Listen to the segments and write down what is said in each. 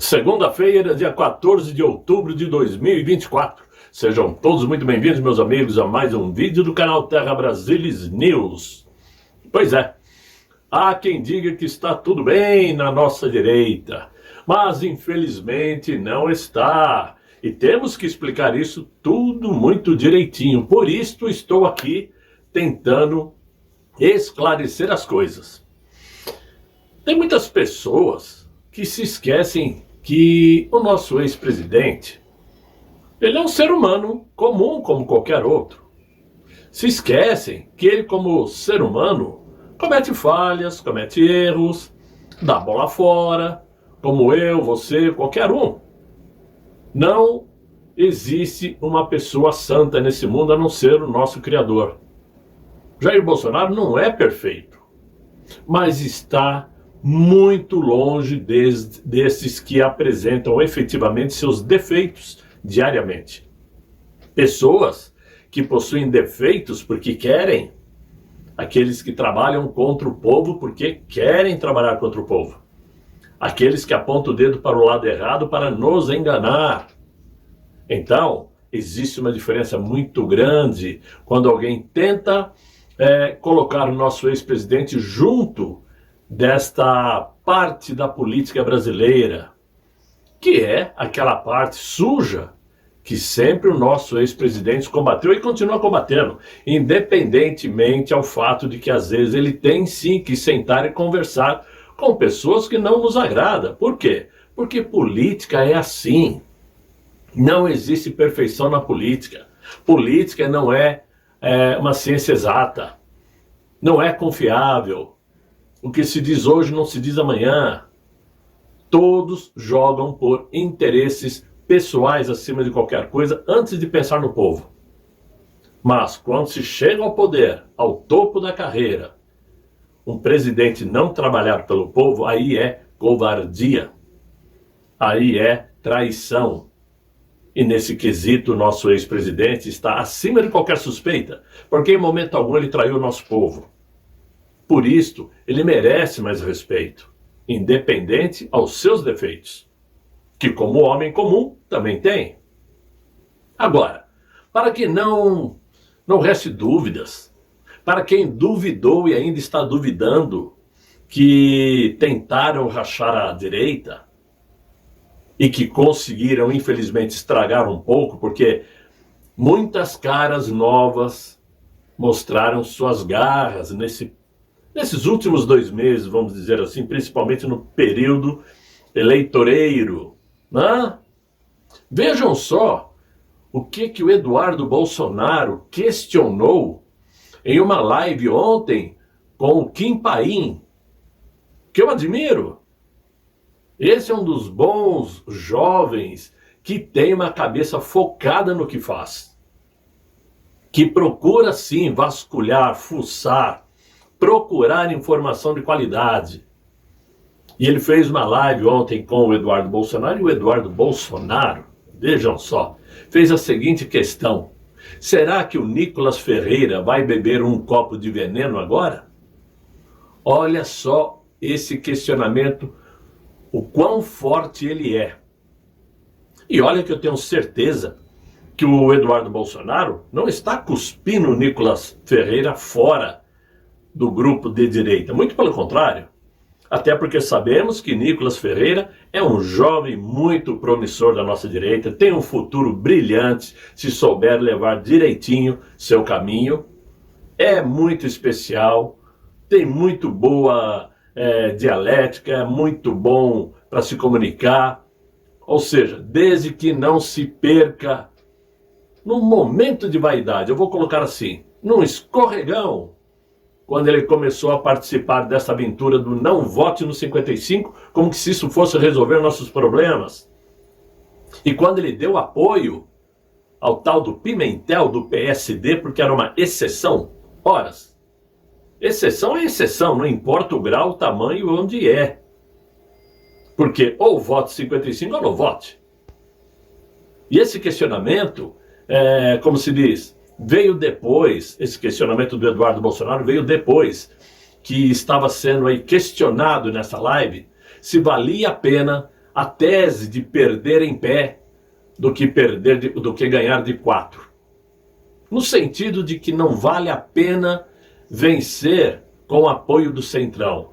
Segunda-feira, dia 14 de outubro de 2024. Sejam todos muito bem-vindos, meus amigos, a mais um vídeo do canal Terra Brasilis News. Pois é, há quem diga que está tudo bem na nossa direita, mas infelizmente não está. E temos que explicar isso tudo muito direitinho. Por isso estou aqui tentando esclarecer as coisas. Tem muitas pessoas que se esquecem que o nosso ex-presidente, ele é um ser humano comum como qualquer outro. Se esquecem que ele, como ser humano, comete falhas, comete erros, dá bola fora, como eu, você, qualquer um. Não existe uma pessoa santa nesse mundo a não ser o nosso Criador. Jair Bolsonaro não é perfeito, mas está muito longe desses que apresentam efetivamente seus defeitos diariamente. Pessoas que possuem defeitos porque querem, aqueles que trabalham contra o povo porque querem trabalhar contra o povo, aqueles que apontam o dedo para o lado errado para nos enganar. Então, existe uma diferença muito grande quando alguém tenta colocar o nosso ex-presidente junto desta parte da política brasileira, que é aquela parte suja que sempre o nosso ex-presidente combateu e continua combatendo, independentemente ao fato de que às vezes ele tem sim que sentar e conversar com pessoas que não nos agradam. Por quê? Porque política é assim. Não existe perfeição na política. Política não é uma ciência exata. Não é confiável. O que se diz hoje não se diz amanhã. Todos jogam por interesses pessoais acima de qualquer coisa antes de pensar no povo. Mas quando se chega ao poder, ao topo da carreira, um presidente não trabalhar pelo povo, aí é covardia. Aí é traição. E nesse quesito, o nosso ex-presidente está acima de qualquer suspeita, porque em momento algum ele traiu o nosso povo. Por isto, ele merece mais respeito, independente aos seus defeitos, que como homem comum também tem. Agora, para que não reste dúvidas, para quem duvidou e ainda está duvidando que tentaram rachar a direita e que conseguiram, infelizmente, estragar um pouco, porque muitas caras novas mostraram suas garras nesses últimos 2 meses, vamos dizer assim, principalmente no período eleitoreiro, né? Vejam só o que o Eduardo Bolsonaro questionou em uma live ontem com o Kim Paim, que eu admiro. Esse é um dos bons jovens que tem uma cabeça focada no que faz, que procura sim vasculhar, fuçar, procurar informação de qualidade. E ele fez uma live ontem com o Eduardo Bolsonaro, e o Eduardo Bolsonaro, vejam só, fez a seguinte questão: será que o Nicolas Ferreira vai beber um copo de veneno agora? Olha só esse questionamento, o quão forte ele é. E olha que eu tenho certeza que o Eduardo Bolsonaro não está cuspindo o Nicolas Ferreira fora do grupo de direita, muito pelo contrário, até porque sabemos que Nicolas Ferreira é um jovem muito promissor da nossa direita, tem um futuro brilhante se souber levar direitinho seu caminho, é muito especial, tem muito boa dialética, é muito bom para se comunicar, ou seja, desde que não se perca num momento de vaidade, eu vou colocar assim, num escorregão, quando ele começou a participar dessa aventura do não vote no 55, como se isso fosse resolver nossos problemas. E quando ele deu apoio ao tal do Pimentel do PSD, porque era uma exceção, horas. Exceção é exceção, não importa o grau, o tamanho, onde é. Porque ou vote 55 ou não vote. E esse questionamento, como se diz, veio depois, esse questionamento do Eduardo Bolsonaro veio depois que estava sendo aí questionado nessa live se valia a pena a tese de perder em pé do que ganhar de 4. No sentido de que não vale a pena vencer com o apoio do Centrão.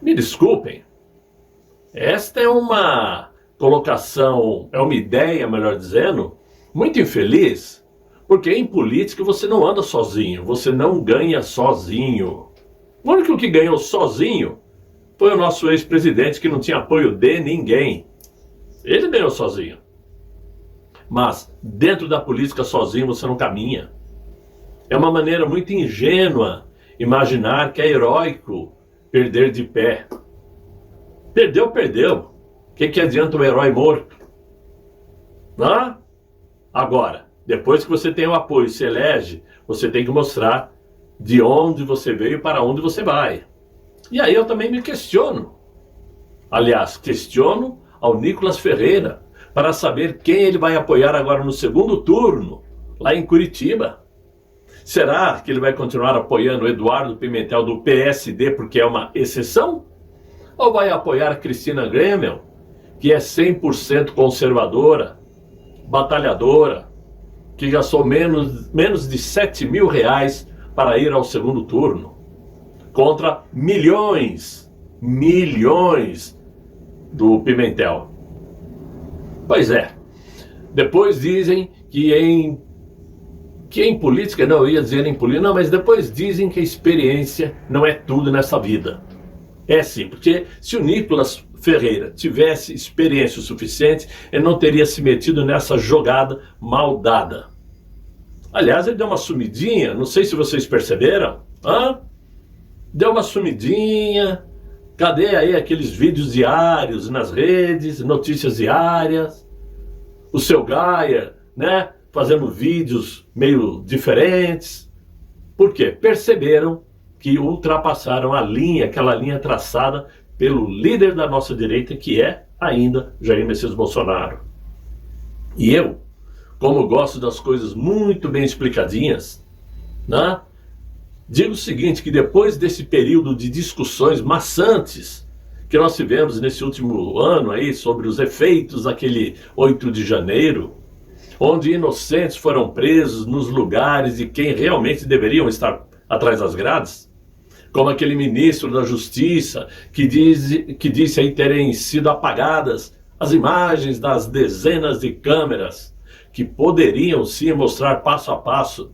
Me desculpem, esta é uma colocação, é uma ideia, melhor dizendo, muito infeliz, porque em política você não anda sozinho, você não ganha sozinho. O único que ganhou sozinho foi o nosso ex-presidente, que não tinha apoio de ninguém. Ele ganhou sozinho. Mas dentro da política sozinho você não caminha. É uma maneira muito ingênua imaginar que é heróico perder de pé. Perdeu, perdeu. O que adianta um herói morto? Não? Agora, depois que você tem o apoio e se elege, você tem que mostrar de onde você veio e para onde você vai. E aí eu também me questiono. Aliás, questiono ao Nicolas Ferreira para saber quem ele vai apoiar agora no segundo turno, lá em Curitiba. Será que ele vai continuar apoiando o Eduardo Pimentel do PSD porque é uma exceção? Ou vai apoiar a Cristina Grêmio, que é 100% conservadora, batalhadora, que gastou menos de 7 mil reais para ir ao segundo turno, contra milhões do Pimentel? Pois é, depois dizem que em política, não, eu ia dizer em política, não, mas depois dizem que a experiência não é tudo nessa vida. É sim, porque se o Nicolas Ferreira tivesse experiência o suficiente, ele não teria se metido nessa jogada mal dada. Aliás, ele deu uma sumidinha, não sei se vocês perceberam, deu uma sumidinha. Cadê aí aqueles vídeos diários nas redes, notícias diárias? O seu Gaia, né, fazendo vídeos meio diferentes. Por quê? Perceberam que ultrapassaram a linha, aquela linha traçada pelo líder da nossa direita, que é ainda Jair Messias Bolsonaro. E eu, como gosto das coisas muito bem explicadinhas, né, digo o seguinte, que depois desse período de discussões maçantes que nós tivemos nesse último ano aí sobre os efeitos daquele 8 de janeiro, onde inocentes foram presos nos lugares de quem realmente deveriam estar atrás das grades, como aquele ministro da Justiça que disse aí terem sido apagadas as imagens das dezenas de câmeras que poderiam sim mostrar passo a passo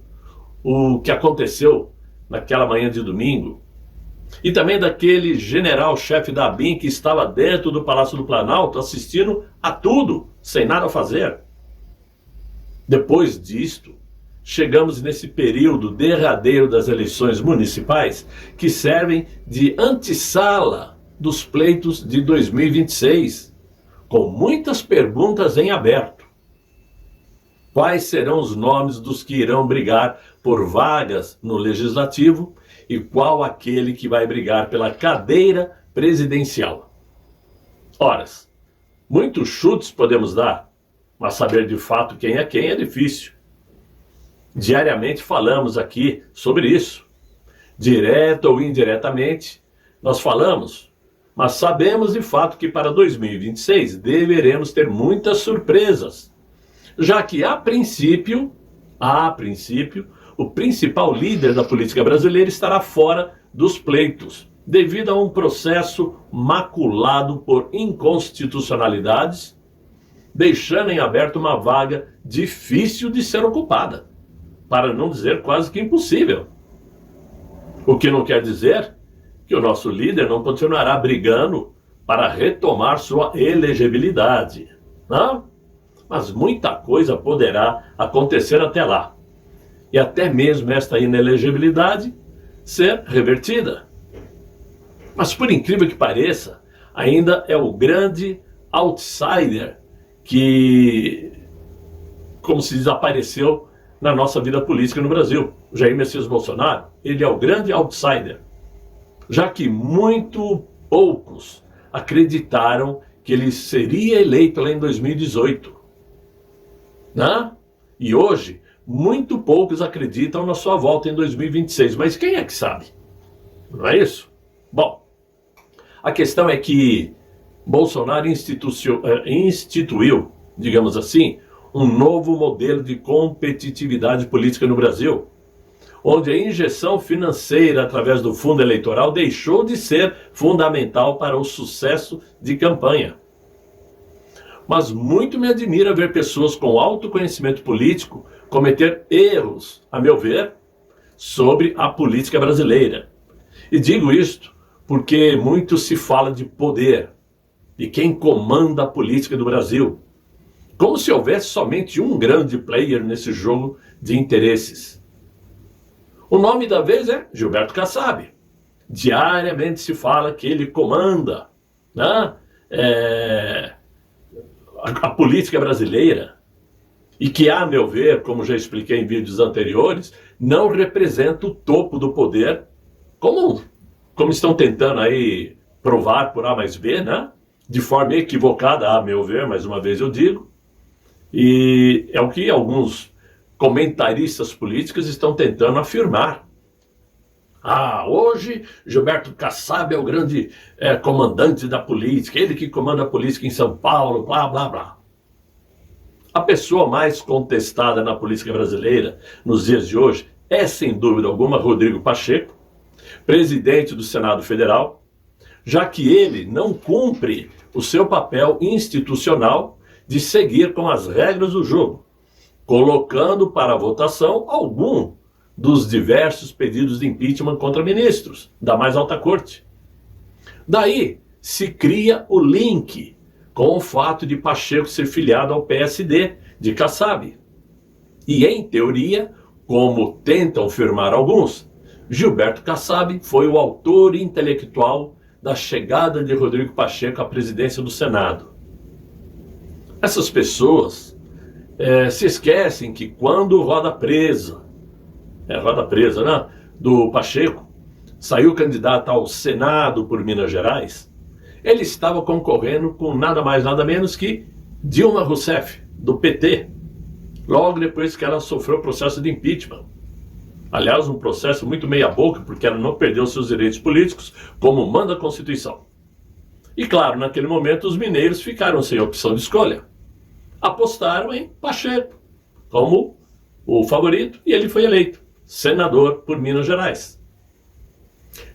o que aconteceu naquela manhã de domingo, e também daquele general-chefe da ABIN que estava dentro do Palácio do Planalto assistindo a tudo, sem nada a fazer. Depois disto, chegamos nesse período derradeiro das eleições municipais que servem de antessala dos pleitos de 2026, com muitas perguntas em aberto. Quais serão os nomes dos que irão brigar por vagas no Legislativo e qual aquele que vai brigar pela cadeira presidencial? Horas, muitos chutes podemos dar, mas saber de fato quem é difícil. Diariamente falamos aqui sobre isso. Direto ou indiretamente, nós falamos, mas sabemos de fato que para 2026 deveremos ter muitas surpresas, já que a princípio, o principal líder da política brasileira estará fora dos pleitos, devido a um processo maculado por inconstitucionalidades, deixando em aberto uma vaga difícil de ser ocupada, para não dizer quase que impossível. O que não quer dizer que o nosso líder não continuará brigando para retomar sua elegibilidade, não? Mas muita coisa poderá acontecer até lá. E até mesmo esta inelegibilidade ser revertida. Mas por incrível que pareça, ainda é o grande outsider que, como se diz, apareceu na nossa vida política no Brasil. Jair Messias Bolsonaro, ele é o grande outsider. Já que muito poucos acreditaram que ele seria eleito lá em 2018. Né? E hoje, muito poucos acreditam na sua volta em 2026. Mas quem é que sabe? Não é isso? Bom, a questão é que Bolsonaro instituiu, digamos assim, um novo modelo de competitividade política no Brasil, onde a injeção financeira através do fundo eleitoral deixou de ser fundamental para o sucesso de campanha. Mas muito me admira ver pessoas com autoconhecimento político cometer erros, a meu ver, sobre a política brasileira. E digo isto porque muito se fala de poder, de quem comanda a política do Brasil, como se houvesse somente um grande player nesse jogo de interesses. O nome da vez é Gilberto Kassab. Diariamente se fala que ele comanda, né, a política brasileira, e que, a meu ver, como já expliquei em vídeos anteriores, não representa o topo do poder, como estão tentando aí provar por A mais B, né? De forma equivocada, a meu ver, mais uma vez eu digo, e é o que alguns comentaristas políticos estão tentando afirmar. Hoje Gilberto Kassab é o grande comandante da política, ele que comanda a política em São Paulo, blá, blá, blá. A pessoa mais contestada na política brasileira nos dias de hoje é, sem dúvida alguma, Rodrigo Pacheco, presidente do Senado Federal, já que ele não cumpre o seu papel institucional de seguir com as regras do jogo, colocando para votação algum dos diversos pedidos de impeachment contra ministros da mais alta corte. Daí se cria o link com o fato de Pacheco ser filiado ao PSD de Kassab. E em teoria, como tentam afirmar alguns, Gilberto Kassab foi o autor intelectual da chegada de Rodrigo Pacheco à presidência do Senado. Essas pessoas se esquecem que quando roda presa, né, do Pacheco, saiu candidato ao Senado por Minas Gerais, ele estava concorrendo com nada mais, nada menos que Dilma Rousseff, do PT, logo depois que ela sofreu o processo de impeachment. Aliás, um processo muito meia-boca, porque ela não perdeu seus direitos políticos, como manda a Constituição. E claro, naquele momento os mineiros ficaram sem opção de escolha. Apostaram em Pacheco como o favorito e ele foi eleito senador por Minas Gerais.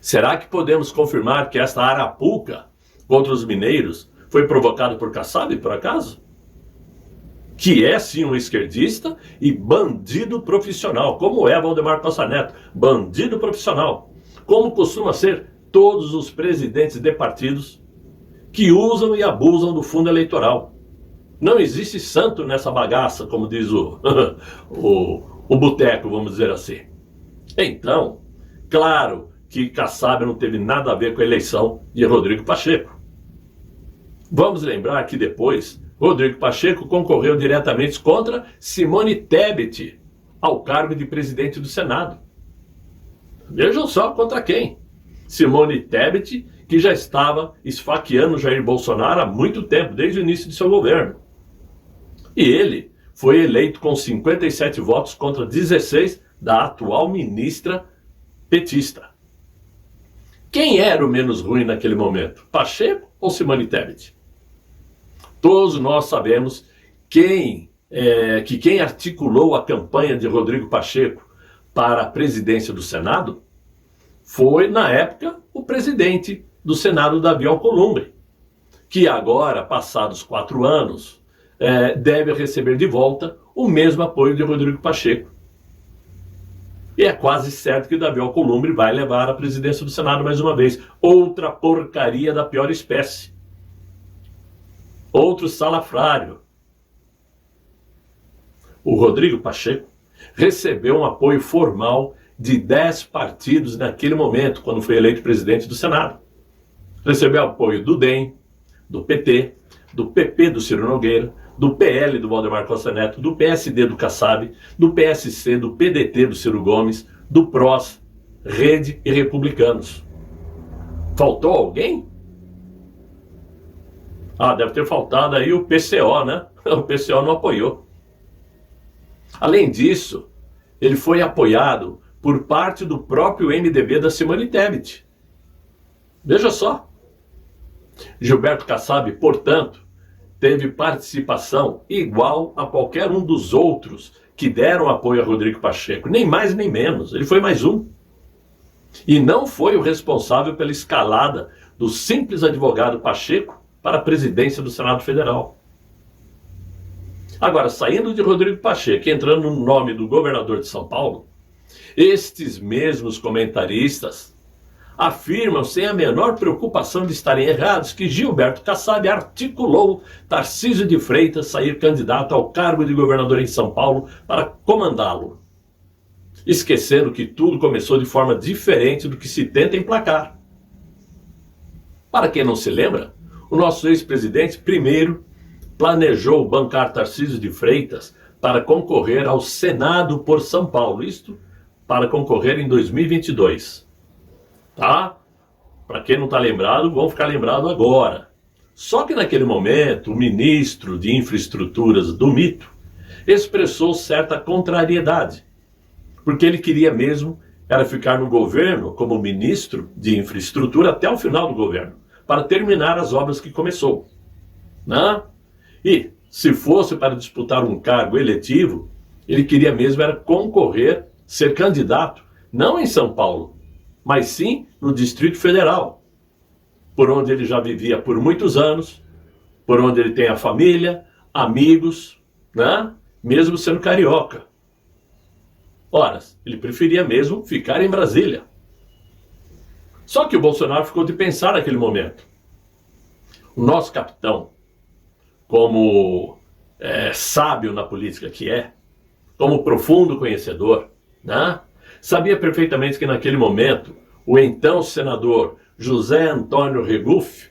Será que podemos confirmar que esta arapuca contra os mineiros foi provocada por Kassab, por acaso? Que é sim um esquerdista e bandido profissional, como é Valdemar Costa Neto, bandido profissional, como costuma ser todos os presidentes de partidos que usam e abusam do fundo eleitoral. Não existe santo nessa bagaça, como diz o boteco, vamos dizer assim. Então, claro que Kassab não teve nada a ver com a eleição de Rodrigo Pacheco. Vamos lembrar que depois, Rodrigo Pacheco concorreu diretamente contra Simone Tebet ao cargo de presidente do Senado. Vejam só contra quem. Simone Tebet, que já estava esfaqueando Jair Bolsonaro há muito tempo, desde o início de seu governo. E ele foi eleito com 57 votos contra 16 da atual ministra petista. Quem era o menos ruim naquele momento? Pacheco ou Simone Tebet? Todos nós sabemos que quem articulou a campanha de Rodrigo Pacheco para a presidência do Senado foi, na época, o presidente do Senado, Davi Alcolumbre, que agora, passados 4 anos, deve receber de volta o mesmo apoio de Rodrigo Pacheco. E é quase certo que Davi Alcolumbre vai levar a presidência do Senado mais uma vez. Outra porcaria da pior espécie. Outro salafrário. O Rodrigo Pacheco recebeu um apoio formal de 10 partidos naquele momento, quando foi eleito presidente do Senado. Recebeu apoio do DEM, do PT, do PP do Ciro Nogueira, do PL do Valdemar Costa Neto, do PSD do Kassab, do PSC, do PDT do Ciro Gomes, do PROS, Rede e Republicanos. Faltou alguém? Deve ter faltado aí o PCO, né? O PCO não apoiou. Além disso, ele foi apoiado por parte do próprio MDB da Simone Tebet. Veja só. Gilberto Kassab, portanto, teve participação igual a qualquer um dos outros que deram apoio a Rodrigo Pacheco, nem mais nem menos, ele foi mais um. E não foi o responsável pela escalada do simples advogado Pacheco para a presidência do Senado Federal. Agora, saindo de Rodrigo Pacheco e entrando no nome do governador de São Paulo, estes mesmos comentaristas afirmam sem a menor preocupação de estarem errados que Gilberto Kassab articulou Tarcísio de Freitas sair candidato ao cargo de governador em São Paulo para comandá-lo, esquecendo que tudo começou de forma diferente do que se tenta emplacar. Para quem não se lembra, o nosso ex-presidente primeiro planejou bancar Tarcísio de Freitas para concorrer ao Senado por São Paulo, isto para concorrer em 2022. Tá? Para quem não está lembrado, vão ficar lembrado agora. Só que naquele momento, o ministro de Infraestruturas do mito expressou certa contrariedade, porque ele queria mesmo era ficar no governo como ministro de Infraestrutura até o final do governo, para terminar as obras que começou. Né? E, se fosse para disputar um cargo eletivo, ele queria mesmo era concorrer, ser candidato, não em São Paulo, mas sim no Distrito Federal, por onde ele já vivia por muitos anos, por onde ele tem a família, amigos, né? Mesmo sendo carioca. Ora, ele preferia mesmo ficar em Brasília. Só que o Bolsonaro ficou de pensar naquele momento. O nosso capitão, como sábio na política que é, como profundo conhecedor, né? Sabia perfeitamente que naquele momento o então senador José Antônio Regufe,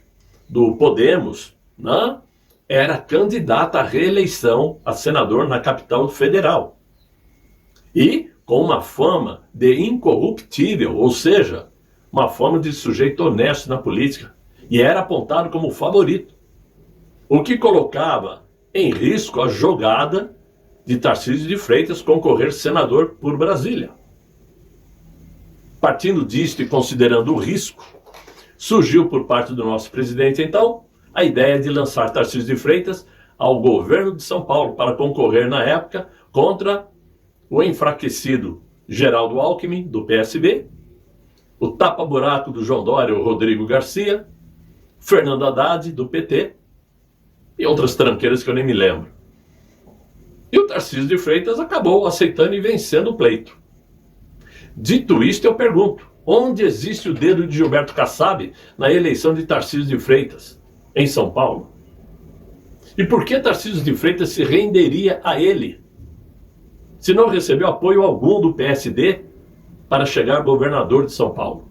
do Podemos, né, era candidato à reeleição a senador na capital federal. E com uma fama de incorruptível, ou seja, uma fama de sujeito honesto na política, e era apontado como favorito, o que colocava em risco a jogada de Tarcísio de Freitas concorrer senador por Brasília. Partindo disto e considerando o risco, surgiu por parte do nosso presidente, então, a ideia de lançar Tarcísio de Freitas ao governo de São Paulo para concorrer, na época, contra o enfraquecido Geraldo Alckmin, do PSB, o tapa-buraco do João Dória, o Rodrigo Garcia, Fernando Haddad, do PT, e outras tranqueiras que eu nem me lembro. E o Tarcísio de Freitas acabou aceitando e vencendo o pleito. Dito isto, eu pergunto, onde existe o dedo de Gilberto Kassab na eleição de Tarcísio de Freitas, em São Paulo? E por que Tarcísio de Freitas se renderia a ele, se não recebeu apoio algum do PSD para chegar governador de São Paulo?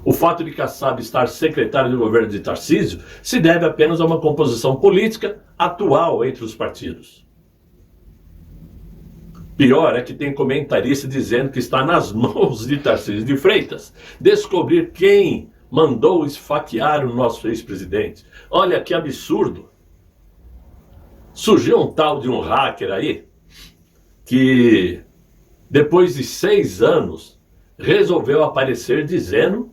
O fato de Kassab estar secretário do governo de Tarcísio se deve apenas a uma composição política atual entre os partidos. Pior é que tem comentarista dizendo que está nas mãos de Tarcísio de Freitas descobrir quem mandou esfaquear o nosso ex-presidente. Olha que absurdo. Surgiu um tal de um hacker aí que, depois de 6 anos, resolveu aparecer dizendo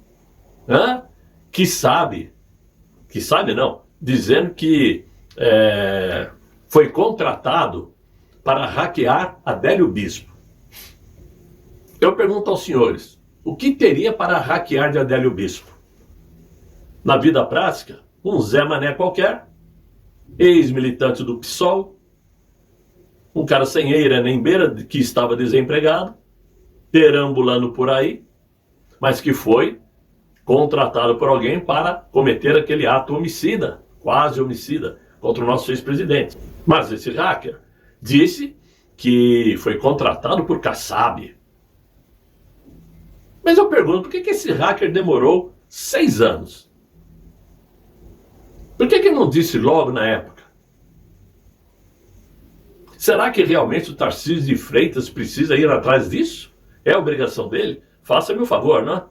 dizendo que foi contratado para hackear Adélio Bispo. Eu pergunto aos senhores, o que teria para hackear de Adélio Bispo? Na vida prática, um Zé Mané qualquer, ex-militante do PSOL, um cara sem eira nem beira, que estava desempregado, perambulando por aí, mas que foi contratado por alguém para cometer aquele ato homicida, quase homicida, contra o nosso ex-presidente. Mas esse hacker disse que foi contratado por Kassab. Mas eu pergunto, por que esse hacker demorou 6 anos? Por que não disse logo na época? Será que realmente o Tarcísio de Freitas precisa ir atrás disso? É a obrigação dele? Faça-me o favor, não é?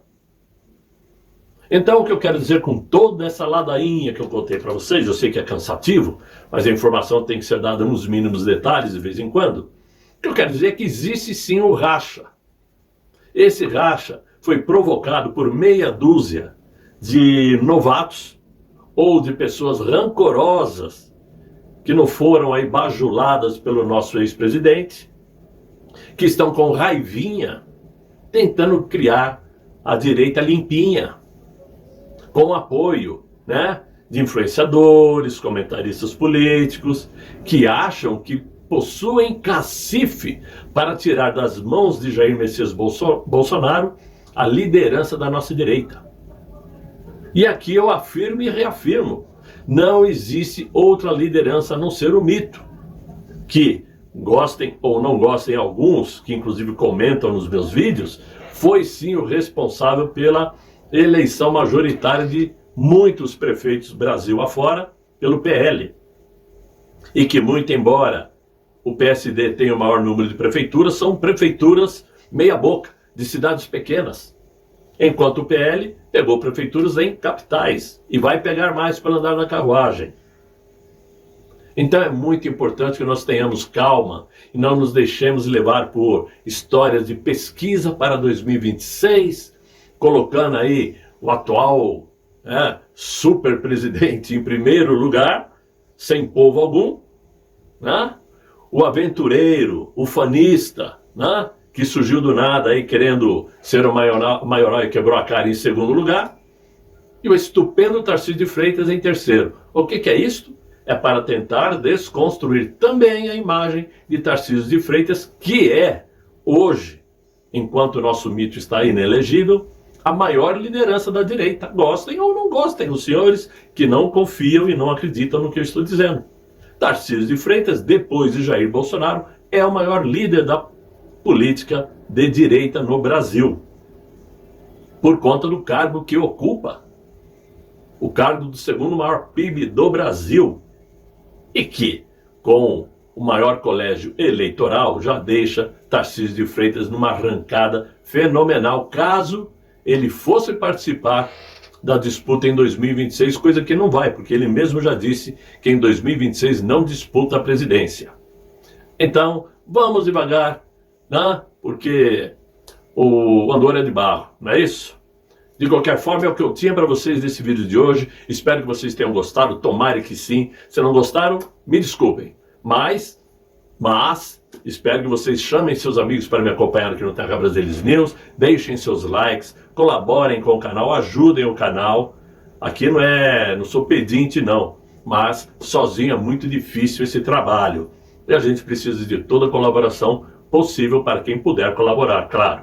Então, o que eu quero dizer com toda essa ladainha que eu contei para vocês, eu sei que é cansativo, mas a informação tem que ser dada nos mínimos detalhes de vez em quando. O que eu quero dizer é que existe sim o racha. Esse racha foi provocado por meia dúzia de novatos ou de pessoas rancorosas que não foram aí bajuladas pelo nosso ex-presidente, que estão com raivinha, tentando criar a direita limpinha, com apoio, né, de influenciadores, comentaristas políticos, que acham que possuem cacife para tirar das mãos de Jair Messias Bolsonaro a liderança da nossa direita. E aqui eu afirmo e reafirmo, não existe outra liderança a não ser o mito, que, gostem ou não gostem alguns, que inclusive comentam nos meus vídeos, foi sim o responsável pela eleição majoritária de muitos prefeitos Brasil afora pelo PL. E que, muito embora o PSD tenha o maior número de prefeituras, são prefeituras meia boca, de cidades pequenas. Enquanto o PL pegou prefeituras em capitais e vai pegar mais para andar na carruagem. Então é muito importante que nós tenhamos calma e não nos deixemos levar por histórias de pesquisa para 2026, colocando aí o atual super presidente em primeiro lugar, sem povo algum, né? O aventureiro, o fanista, né? Que surgiu do nada aí querendo ser o maioral e quebrou a cara em segundo lugar, e o estupendo Tarcísio de Freitas em terceiro. O que é isto? É para tentar desconstruir também a imagem de Tarcísio de Freitas, que é, hoje, enquanto o nosso mito está inelegível, a maior liderança da direita. Gostem ou não gostem, os senhores que não confiam e não acreditam no que eu estou dizendo. Tarcísio de Freitas, depois de Jair Bolsonaro, é o maior líder da política de direita no Brasil, por conta do cargo que ocupa, o cargo do segundo maior PIB do Brasil, e que, com o maior colégio eleitoral, já deixa Tarcísio de Freitas numa arrancada fenomenal, caso ele fosse participar da disputa em 2026, coisa que não vai, porque ele mesmo já disse que em 2026 não disputa a presidência. Então, vamos devagar, né? Porque o andor é de barro, não é isso? De qualquer forma, é o que eu tinha para vocês nesse vídeo de hoje. Espero que vocês tenham gostado, tomara que sim. Se não gostaram, me desculpem. Mas espero que vocês chamem seus amigos para me acompanhar aqui no Terra Brasilis News. Deixem seus likes, colaborem com o canal, ajudem o canal. Aqui não sou pedinte não, mas sozinho é muito difícil esse trabalho. E a gente precisa de toda a colaboração possível para quem puder colaborar, claro.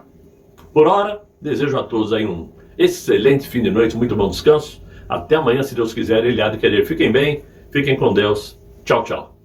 Por hora, desejo a todos aí um excelente fim de noite, muito bom descanso. Até amanhã, se Deus quiser, Ele há de querer. Fiquem bem, fiquem com Deus. Tchau, tchau.